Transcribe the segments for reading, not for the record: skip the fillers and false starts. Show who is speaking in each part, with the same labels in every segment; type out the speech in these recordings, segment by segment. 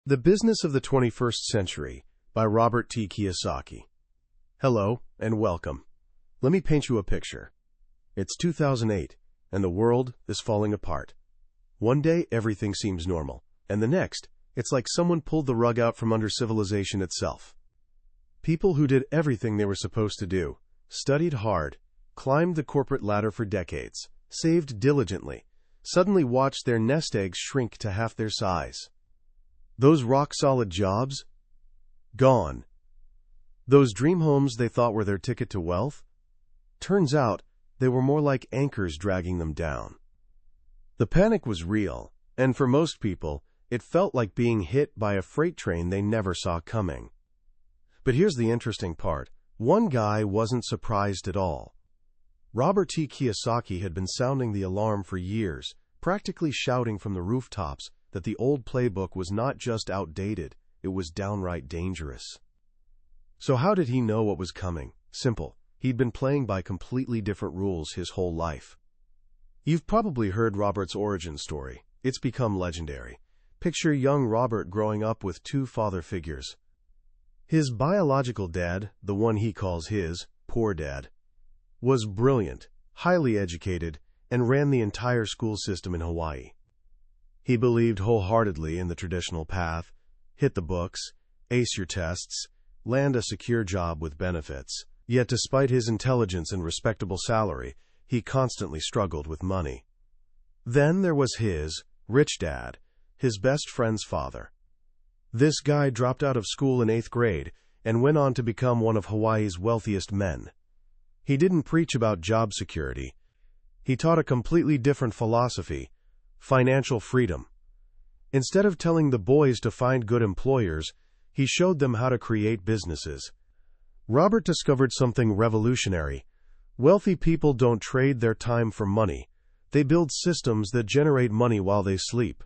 Speaker 1: The Business of the 21st Century by Robert T. Kiyosaki. Hello, and welcome. Let me paint you a picture. It's 2008, and the world is falling apart. One day, everything seems normal, and the next, it's like someone pulled the rug out from under civilization itself. People who did everything they were supposed to do, studied hard, climbed the corporate ladder for decades, saved diligently, suddenly watched their nest eggs shrink to half their size. Those rock-solid jobs? Gone. Those dream homes they thought were their ticket to wealth? Turns out, they were more like anchors dragging them down. The panic was real, and for most people, it felt like being hit by a freight train they never saw coming. But here's the interesting part. One guy wasn't surprised at all. Robert T. Kiyosaki had been sounding the alarm for years, practically shouting from the rooftops that the old playbook was not just outdated, it was downright dangerous. So how did he know what was coming? Simple. He'd been playing by completely different rules his whole life. You've probably heard Robert's origin story. It's become legendary. Picture young Robert growing up with two father figures. His biological dad, the one he calls his poor dad, was brilliant, highly educated, and ran the entire school system in Hawaii. He believed wholeheartedly in the traditional path: hit the books, ace your tests, land a secure job with benefits. Yet despite his intelligence and respectable salary, he constantly struggled with money. Then there was his rich dad, his best friend's father. This guy dropped out of school in 8th grade and went on to become one of Hawaii's wealthiest men. He didn't preach about job security. He taught a completely different philosophy: financial freedom. Instead of telling the boys to find good employers, he showed them how to create businesses. Robert discovered something revolutionary. Wealthy people don't trade their time for money. They build systems that generate money while they sleep.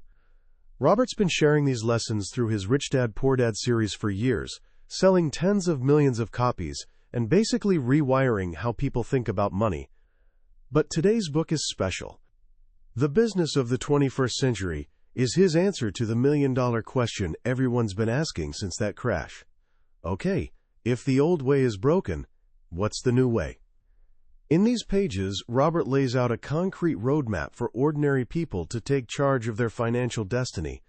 Speaker 1: Robert's been sharing these lessons through his Rich Dad Poor Dad series for years, selling tens of millions of copies and basically rewiring how people think about money. But today's book is special. The Business of the 21st Century is his answer to the million-dollar question everyone's been asking since that crash. Okay, if the old way is broken, what's the new way? In these pages, Robert lays out a concrete roadmap for ordinary people to take charge of their financial destiny.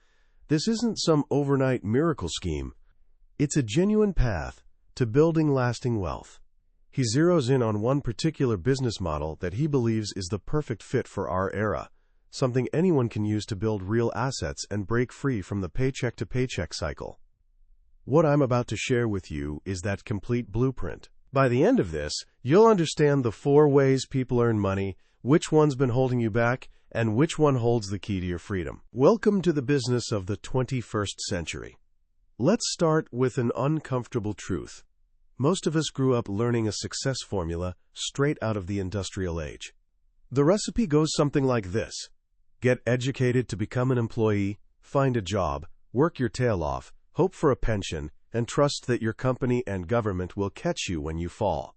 Speaker 1: This isn't some overnight miracle scheme. It's a genuine path to building lasting wealth. He zeroes in on one particular business model that he believes is the perfect fit for our era, something anyone can use to build real assets and break free from the paycheck-to-paycheck cycle. What I'm about to share with you is that complete blueprint. By the end of this, you'll understand the 4 ways people earn money, which one's been holding you back, and which one holds the key to your freedom. Welcome to the business of the 21st century. Let's start with an uncomfortable truth. Most of us grew up learning a success formula straight out of the industrial age. The recipe goes something like this: get educated to become an employee, find a job, work your tail off, hope for a pension, and trust that your company and government will catch you when you fall.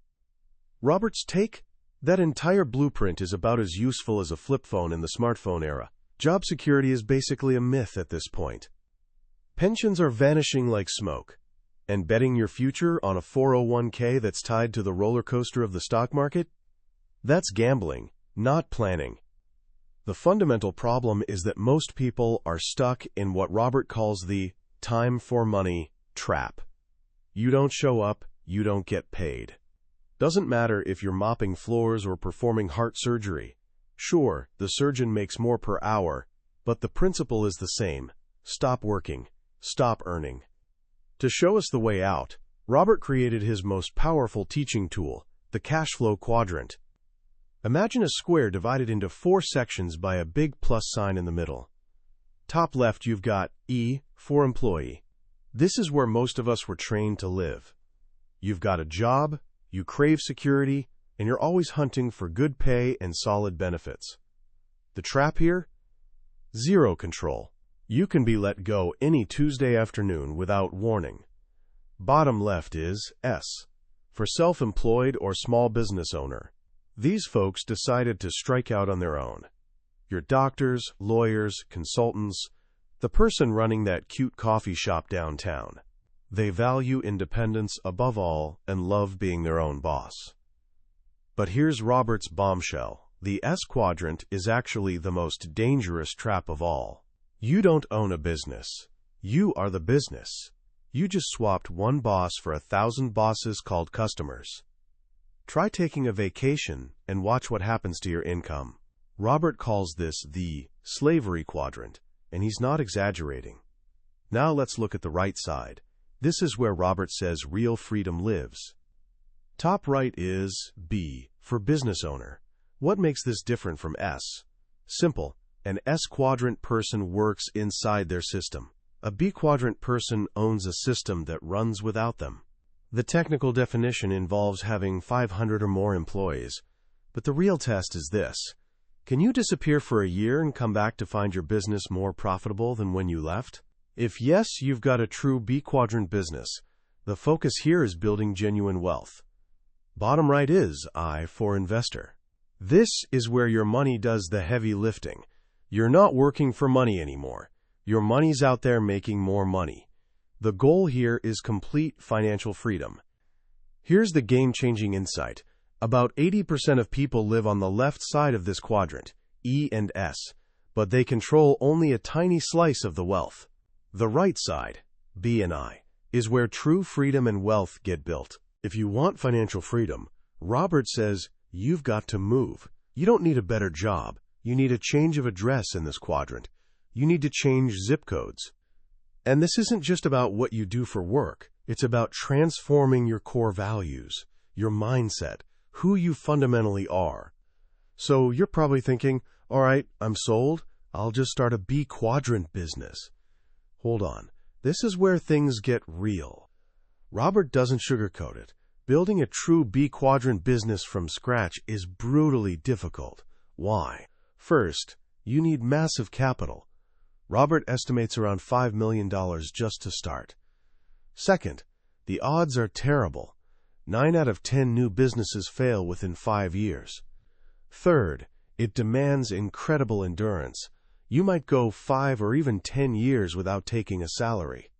Speaker 1: Robert's take? That entire blueprint is about as useful as a flip phone in the smartphone era. Job security is basically a myth at this point. Pensions are vanishing like smoke. And betting your future on a 401k that's tied to the roller coaster of the stock market? That's gambling, not planning. The fundamental problem is that most people are stuck in what Robert calls the time for money trap. You don't show up, you don't get paid. Doesn't matter if you're mopping floors or performing heart surgery. Sure, the surgeon makes more per hour, but the principle is the same. Stop working, stop earning. To show us the way out, Robert created his most powerful teaching tool, the cash flow quadrant. Imagine a square divided into 4 sections by a big plus sign in the middle. Top left, you've got E for employee. This is where most of us were trained to live. You've got a job, you crave security, and you're always hunting for good pay and solid benefits. The trap here? Zero control. You can be let go any Tuesday afternoon without warning. Bottom left is S, for self-employed or small business owner. These folks decided to strike out on their own. Your doctors, lawyers, consultants, The person running that cute coffee shop downtown. They value independence above all and love being their own boss. But here's Robert's bombshell. The S quadrant is actually the most dangerous trap of all. You don't own a business. You are the business. You just swapped one boss for 1,000 bosses called customers. Try taking a vacation and watch what happens to your income. Robert calls this the slavery quadrant, and he's not exaggerating. Now let's look at the right side. This is where Robert says real freedom lives. Top right is B, for business owner. What makes this different from S? Simple. An S quadrant person works inside their system. A B quadrant person owns a system that runs without them. The technical definition involves having 500 or more employees. But the real test is this. Can you disappear for a year and come back to find your business more profitable than when you left? If yes, you've got a true B quadrant business. The focus here is building genuine wealth. Bottom right is I for investor. This is where your money does the heavy lifting. You're not working for money anymore. Your money's out there making more money. The goal here is complete financial freedom. Here's the game-changing insight. About 80% of people live on the left side of this quadrant, E and S, but they control only a tiny slice of the wealth. The right side, B and I, is where true freedom and wealth get built. If you want financial freedom, Robert says you've got to move. You don't need a better job. You need a change of address in this quadrant. You need to change zip codes. And this isn't just about what you do for work. It's about transforming your core values, your mindset, who you fundamentally are. So you're probably thinking, all right, I'm sold. I'll just start a B quadrant business. Hold on. This is where things get real. Robert doesn't sugarcoat it. Building a true B quadrant business from scratch is brutally difficult. Why? First, you need massive capital. Robert estimates around $5 million just to start. Second, the odds are terrible. 9 out of 10 new businesses fail within 5 years. Third, it demands incredible endurance. You might go 5 or even 10 years without taking a salary.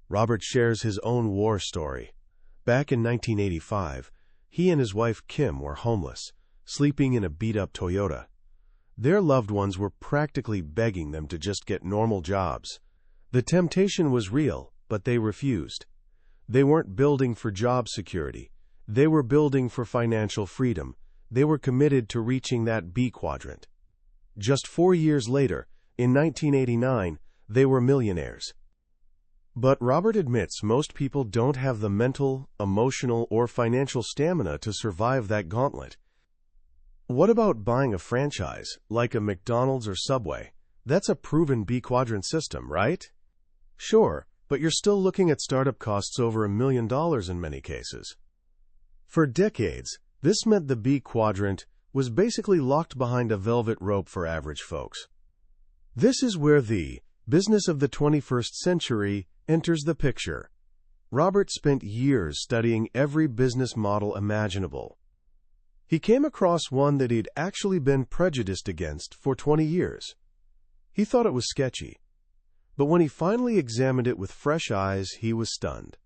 Speaker 1: Robert shares his own war story. Back in 1985, he and his wife Kim were homeless, sleeping in a beat-up Toyota. Their loved ones were practically begging them to just get normal jobs. The temptation was real, but they refused. They weren't building for job security. They were building for financial freedom. They were committed to reaching that B quadrant. Just 4 years later, in 1989, they were millionaires. But Robert admits most people don't have the mental, emotional, or financial stamina to survive that gauntlet. What about buying a franchise, like a McDonald's or Subway? That's a proven B quadrant system, right? Sure, but you're still looking at startup costs over $1 million in many cases. For decades, this meant the B quadrant was basically locked behind a velvet rope for average folks. This is where the business of the 21st century enters the picture. Robert spent years studying every business model imaginable. He came across one that he'd actually been prejudiced against for 20 years. He thought it was sketchy, but when he finally examined it with fresh eyes, he was stunned.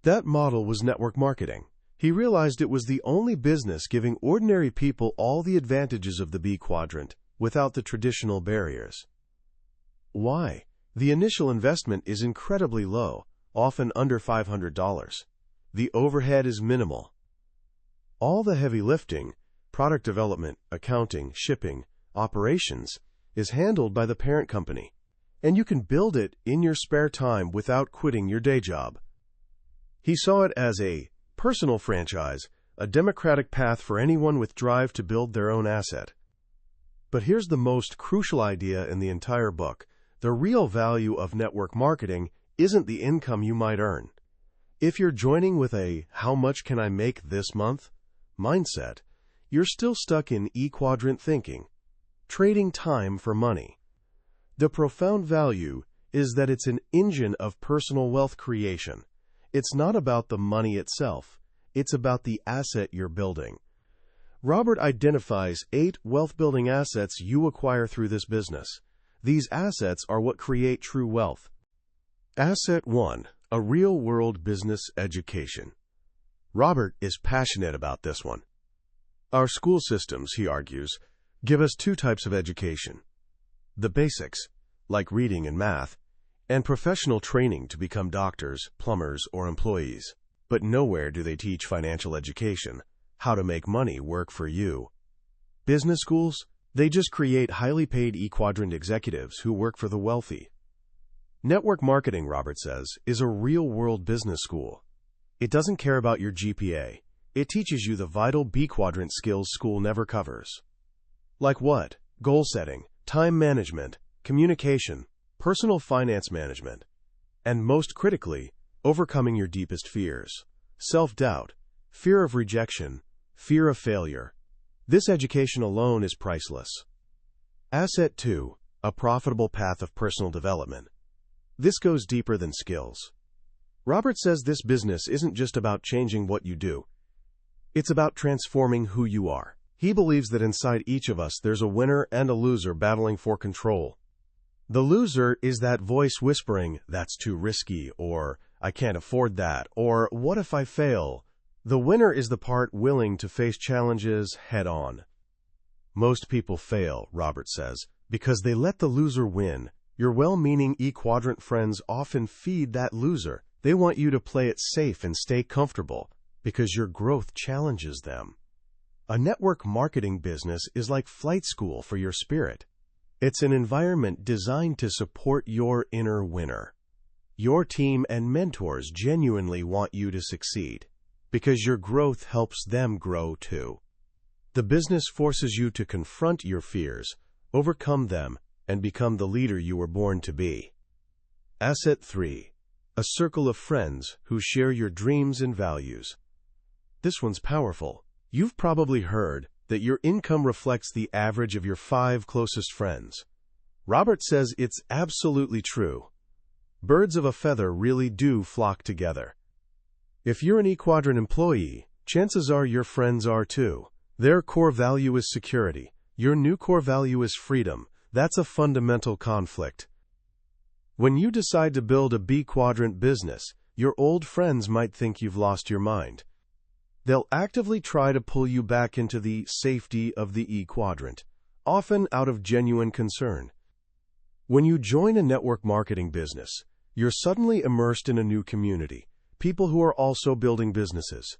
Speaker 1: That model was network marketing. He realized it was the only business giving ordinary people all the advantages of the B quadrant without the traditional barriers. Why? The initial investment is incredibly low, often under $500. The overhead is minimal. All the heavy lifting, product development, accounting, shipping, operations, is handled by the parent company, and you can build it in your spare time without quitting your day job. He saw it as a personal franchise, a democratic path for anyone with drive to build their own asset. But here's the most crucial idea in the entire book. The real value of network marketing isn't the income you might earn. If you're joining with a "how much can I make this month?" mindset, you're still stuck in E quadrant thinking, trading time for money. The profound value is that it's an engine of personal wealth creation. It's not about the money itself. It's about the asset you're building. Robert identifies 8 wealth-building assets you acquire through this business. These assets are what create true wealth. Asset 1. A real-world business education. Robert is passionate about this one. Our school systems, he argues, give us two types of education. The basics, like reading and math, and professional training to become doctors, plumbers, or employees. But nowhere do they teach financial education, how to make money work for you. Business schools, they just create highly paid E-quadrant executives who work for the wealthy. Network marketing, Robert says, is a real-world business school. It doesn't care about your GPA. It teaches you the vital B-quadrant skills school never covers. Like what? Goal setting, time management, communication, personal finance management, and most critically, overcoming your deepest fears. Self-doubt, fear of rejection, fear of failure. This education alone is priceless. Asset 2. A profitable path of personal development. This goes deeper than skills. Robert says this business isn't just about changing what you do. It's about transforming who you are. He believes that inside each of us there's a winner and a loser battling for control. The loser is that voice whispering, "That's too risky," or "I can't afford that," or "What if I fail?" The winner is the part willing to face challenges head on. Most people fail, Robert says, because they let the loser win. Your well-meaning E-quadrant friends often feed that loser. They want you to play it safe and stay comfortable because your growth challenges them. A network marketing business is like flight school for your spirit. It's an environment designed to support your inner winner. Your team and mentors genuinely want you to succeed because your growth helps them grow too. The business forces you to confront your fears, overcome them, and become the leader you were born to be. Asset 3. A circle of friends who share your dreams and values. This one's powerful. You've probably heard that your income reflects the average of your 5 closest friends. Robert says it's absolutely true. Birds of a feather really do flock together. If you're an E-quadrant employee, chances are your friends are too. Their core value is security. Your new core value is freedom. That's a fundamental conflict. When you decide to build a B-quadrant business, your old friends might think you've lost your mind. They'll actively try to pull you back into the safety of the E-quadrant, often out of genuine concern. When you join a network marketing business, you're suddenly immersed in a new community, people who are also building businesses.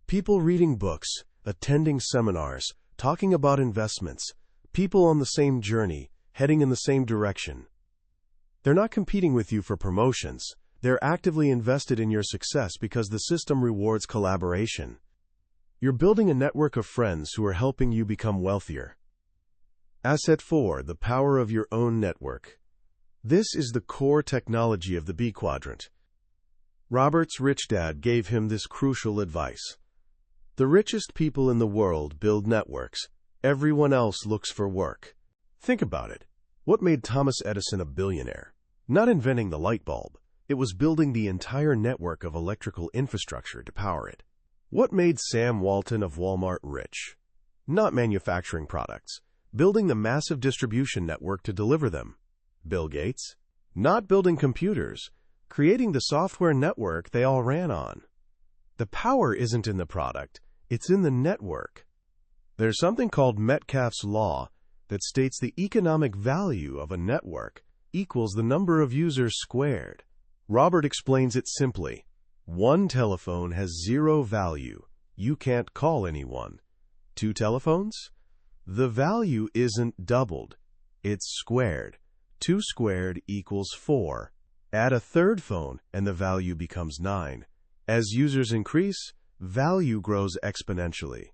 Speaker 1: People reading books, attending seminars, talking about investments, people on the same journey, heading in the same direction. They're not competing with you for promotions. They're actively invested in your success because the system rewards collaboration. You're building a network of friends who are helping you become wealthier. Asset 4. The power of your own network. This is the core technology of the B-quadrant. Robert's rich dad gave him this crucial advice. The richest people in the world build networks. Everyone else looks for work. Think about it. What made Thomas Edison a billionaire? Not inventing the light bulb. It was building the entire network of electrical infrastructure to power it. What made Sam Walton of Walmart rich? Not manufacturing products. Building the massive distribution network to deliver them. Bill Gates? Not building computers. Creating the software network they all ran on. The power isn't in the product. It's in the network. There's something called Metcalfe's law that states the economic value of a network equals the number of users squared. Robert explains it simply. One telephone has 0 value. You can't call anyone. 2 telephones? The value isn't doubled. It's squared. 2 squared equals 4. Add a third phone and the value becomes 9. As users increase, value grows exponentially.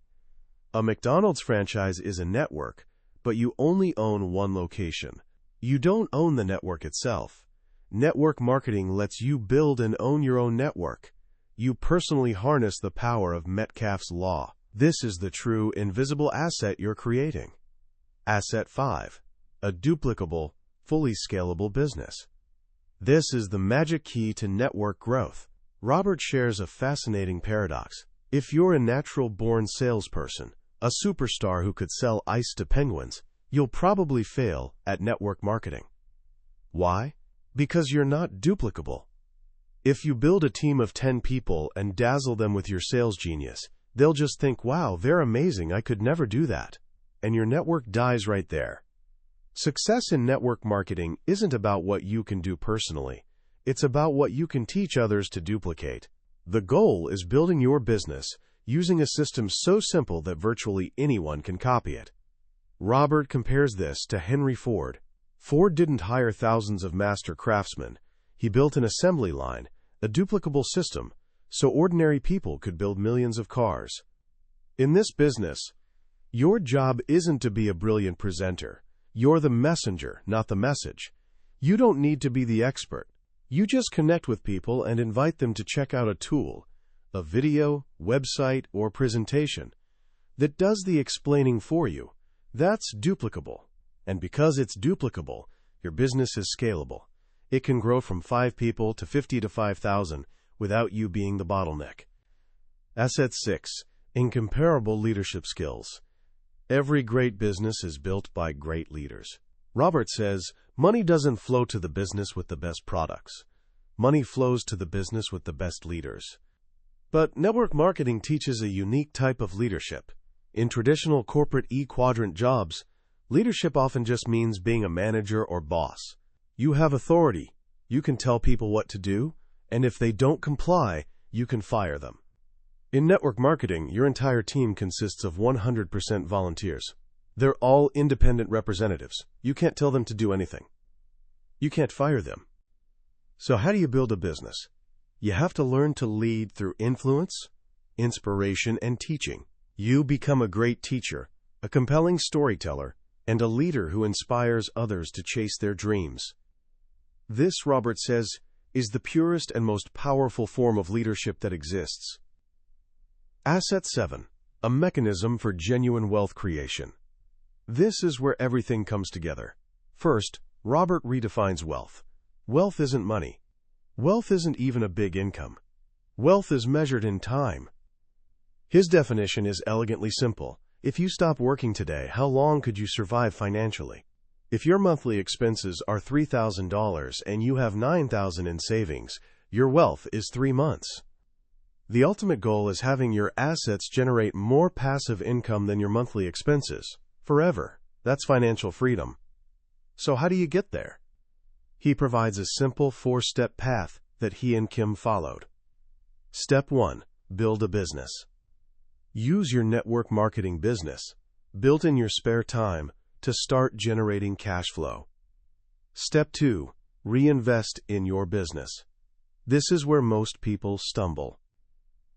Speaker 1: A McDonald's franchise is a network, but you only own one location. You don't own the network itself. Network marketing lets you build and own your own network. You personally harness the power of Metcalfe's law. This is the true invisible asset you're creating. Asset 5. A duplicable, fully scalable business. This is the magic key to network growth. Robert shares a fascinating paradox. If you're a natural-born salesperson, a superstar who could sell ice to penguins, you'll probably fail at network marketing. Why? Because you're not duplicable. If you build a team of 10 people and dazzle them with your sales genius, they'll just think, wow, they're amazing, I could never do that. And your network dies right there. Success in network marketing isn't about what you can do personally. It's about what you can teach others to duplicate. The goal is building your business using a system so simple that virtually anyone can copy it. Robert compares this to Henry Ford. Ford didn't hire thousands of master craftsmen. He built an assembly line, a duplicable system, so ordinary people could build millions of cars. In this business, your job isn't to be a brilliant presenter. You're the messenger, not the message. You don't need to be the expert. You just connect with people and invite them to check out a tool, a video, website, or presentation that does the explaining for you. That's duplicable. And because it's duplicable, your business is scalable. It can grow from 5 people to 50 to 5,000 without you being the bottleneck. Asset 6. Incomparable leadership skills. Every great business is built by great leaders. Robert says, money doesn't flow to the business with the best products. Money flows to the business with the best leaders. But network marketing teaches a unique type of leadership. In traditional corporate E-quadrant jobs, leadership often just means being a manager or boss. You have authority. You can tell people what to do, and if they don't comply, you can fire them. In network marketing, your entire team consists of 100% volunteers. They're all independent representatives. You can't tell them to do anything. You can't fire them. So how do you build a business? You have to learn to lead through influence, inspiration, and teaching. You become a great teacher, a compelling storyteller, and a leader who inspires others to chase their dreams. This, Robert says, is the purest and most powerful form of leadership that exists. Asset 7. A mechanism for genuine wealth creation. This is where everything comes together. First, Robert redefines wealth. Wealth isn't money. Wealth isn't even a big income. Wealth is measured in time. His definition is elegantly simple. If you stop working today, how long could you survive financially? If your monthly expenses are $3,000 and you have $9,000 in savings, your wealth is 3 months. The ultimate goal is having your assets generate more passive income than your monthly expenses, forever. That's financial freedom. So how do you get there? He provides a simple 4-step path that he and Kim followed. Step 1. Build a business. Use your network marketing business, built in your spare time, to start generating cash flow. Step 2. Reinvest in your business. This is where most people stumble.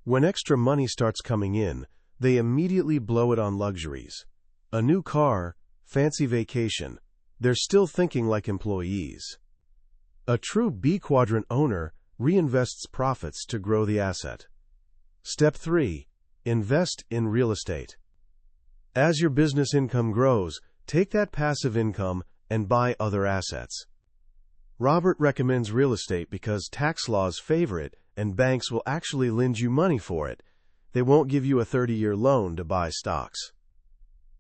Speaker 1: When extra money starts coming in, they immediately blow it on luxuries. A new car, fancy vacation. They're still thinking like employees. A true B-quadrant owner reinvests profits to grow the asset. Step 3. Invest in real estate. As your business income grows, take that passive income and buy other assets. Robert recommends real estate because tax laws favor it and banks will actually lend you money for it. They won't give you a 30-year loan to buy stocks.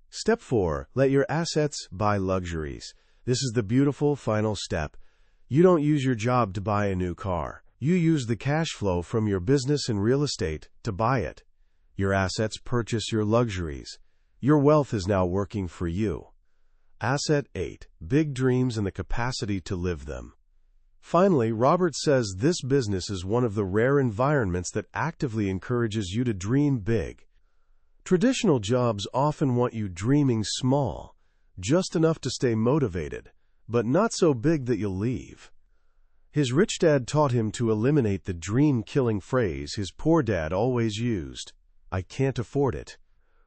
Speaker 1: Step 4. Let your assets buy luxuries. This is the beautiful final step. You don't use your job to buy a new car. You use the cash flow from your business and real estate to buy it. Your assets purchase your luxuries. Your wealth is now working for you. Asset 8. Big dreams and the capacity to live them. Finally, Robert says this business is one of the rare environments that actively encourages you to dream big. Traditional jobs often want you dreaming small, just enough to stay motivated, but not so big that you'll leave. His rich dad taught him to eliminate the dream-killing phrase his poor dad always used, "I can't afford it."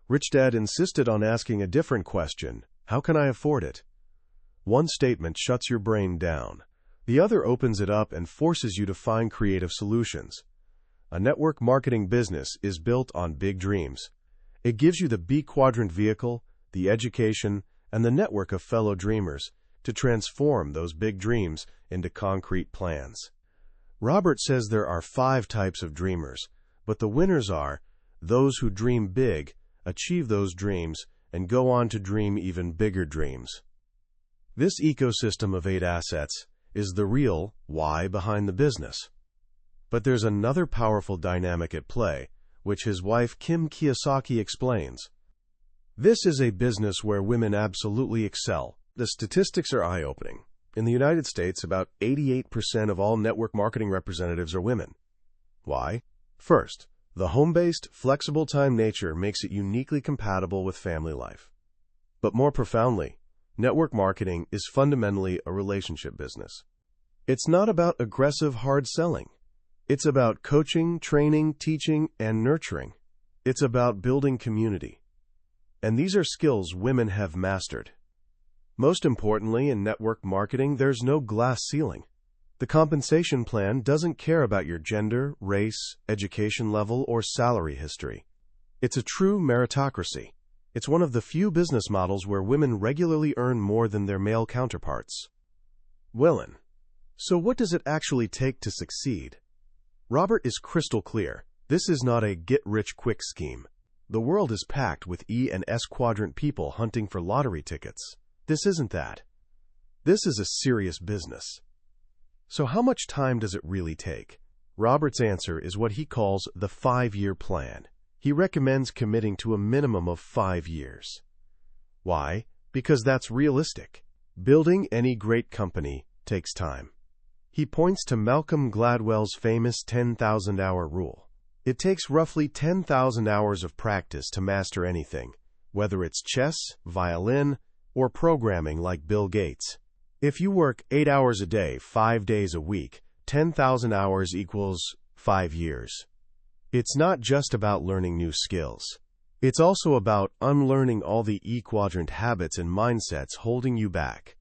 Speaker 1: Rich Dad insisted on asking a different question, "How can I afford it?" One statement shuts your brain down. The other opens it up and forces you to find creative solutions. A network marketing business is built on big dreams. It gives you the B-quadrant vehicle, the education, and the network of fellow dreamers to transform those big dreams into concrete plans. Robert says there are 5 types of dreamers, but the winners are those who dream big, achieve those dreams, and go on to dream even bigger dreams. This ecosystem of 8 assets is the real why behind the business. But there's another powerful dynamic at play, which his wife Kim Kiyosaki explains. This is a business where women absolutely excel. The statistics are eye-opening. In the United States, about 88% of all network marketing representatives are women. Why? First, the home-based, flexible time nature makes it uniquely compatible with family life. But more profoundly, network marketing is fundamentally a relationship business. It's not about aggressive hard selling. It's about coaching, training, teaching, and nurturing. It's about building community. And these are skills women have mastered. Most importantly, in network marketing, there's no glass ceiling. The compensation plan doesn't care about your gender, race, education level, or salary history. It's a true meritocracy. It's one of the few business models where women regularly earn more than their male counterparts. Willin. So what does it actually take to succeed? Robert is crystal clear. This is not a get-rich-quick scheme. The world is packed with E and S quadrant people hunting for lottery tickets. This isn't that. This is a serious business. So how much time does it really take? Robert's answer is what he calls the 5-year plan. He recommends committing to a minimum of 5 years. Why? Because that's realistic. Building any great company takes time. He points to Malcolm Gladwell's famous 10,000-hour rule. It takes roughly 10,000 hours of practice to master anything, whether it's chess, violin, or programming like Bill Gates. If you work 8 hours a day, 5 days a week, 10,000 hours equals 5 years. It's not just about learning new skills. It's also about unlearning all the E-quadrant habits and mindsets holding you back.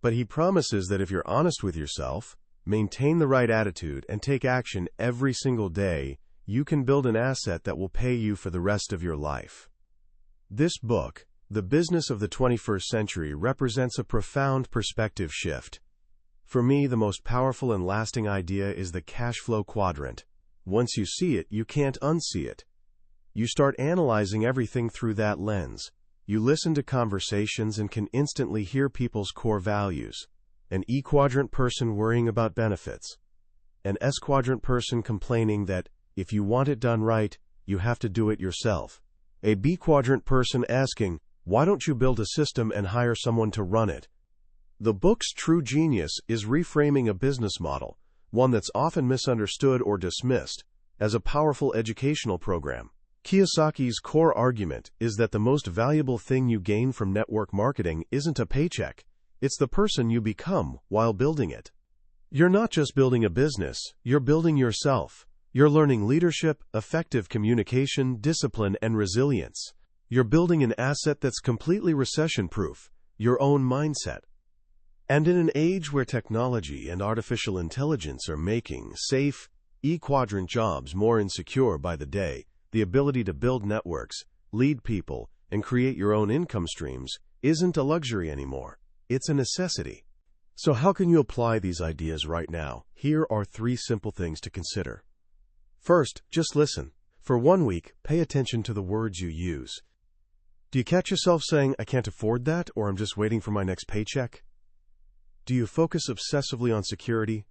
Speaker 1: But he promises that if you're honest with yourself, maintain the right attitude, and take action every single day, you can build an asset that will pay you for the rest of your life. This book, The Business of the 21st Century, represents a profound perspective shift. For me, the most powerful and lasting idea is the cash flow quadrant. Once you see it, you can't unsee it. You start analyzing everything through that lens. You listen to conversations and can instantly hear people's core values. An E-quadrant person worrying about benefits. An S-quadrant person complaining that if you want it done right, you have to do it yourself. A B-quadrant person asking, why don't you build a system and hire someone to run it? The book's true genius is reframing a business model, one that's often misunderstood or dismissed, as a powerful educational program. Kiyosaki's core argument is that the most valuable thing you gain from network marketing isn't a paycheck. It's the person you become while building it. You're not just building a business, you're building yourself. You're learning leadership, effective communication, discipline, and resilience. You're building an asset that's completely recession-proof, your own mindset. And in an age where technology and artificial intelligence are making safe, E-quadrant jobs more insecure by the day, the ability to build networks, lead people, and create your own income streams isn't a luxury anymore. It's a necessity. So how can you apply these ideas right now? Here are 3 simple things to consider. First, just listen. For 1 week, pay attention to the words you use. Do you catch yourself saying, I can't afford that, or I'm just waiting for my next paycheck? Do you focus obsessively on security?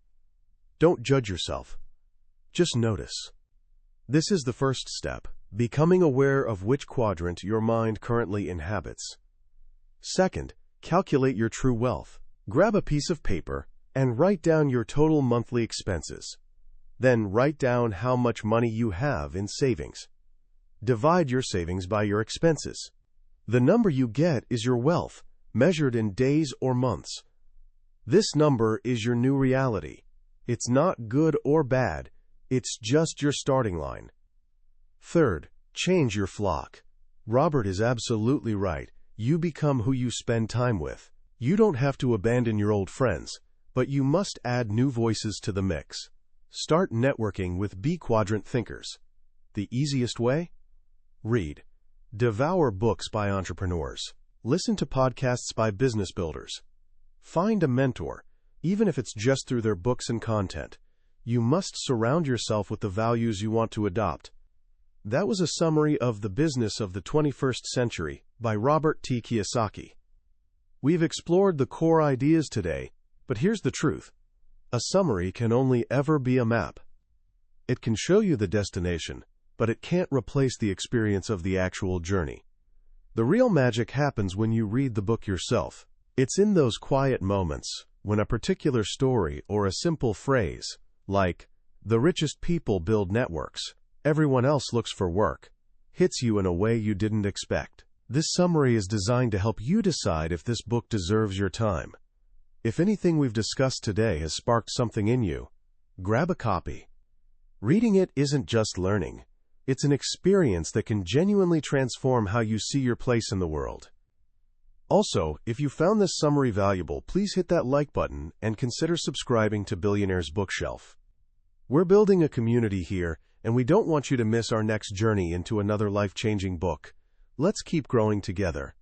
Speaker 1: Don't judge yourself. Just notice. This is the first step, becoming aware of which quadrant your mind currently inhabits. Second, calculate your true wealth. Grab a piece of paper and write down your total monthly expenses. Then write down how much money you have in savings. Divide your savings by your expenses. The number you get is your wealth, measured in days or months. This number is your new reality. It's not good or bad. It's just your starting line. Third, change your flock. Robert is absolutely right. You become who you spend time with. You don't have to abandon your old friends, but you must add new voices to the mix. Start networking with B-quadrant thinkers. The easiest way? Read. Devour books by entrepreneurs. Listen to podcasts by business builders. Find a mentor, even if it's just through their books and content. You must surround yourself with the values you want to adopt. That was a summary of The Business of the 21st Century by Robert T. Kiyosaki. We've explored the core ideas today, but here's the truth. A summary can only ever be a map. It can show you the destination, but it can't replace the experience of the actual journey. The real magic happens when you read the book yourself. It's in those quiet moments, when a particular story or a simple phrase, like, "The richest people build networks, everyone else looks for work," hits you in a way you didn't expect. This summary is designed to help you decide if this book deserves your time. If anything we've discussed today has sparked something in you, grab a copy. Reading it isn't just learning. It's an experience that can genuinely transform how you see your place in the world. Also, if you found this summary valuable, please hit that like button and consider subscribing to Billionaire's Bookshelf. We're building a community here, and we don't want you to miss our next journey into another life-changing book. Let's keep growing together.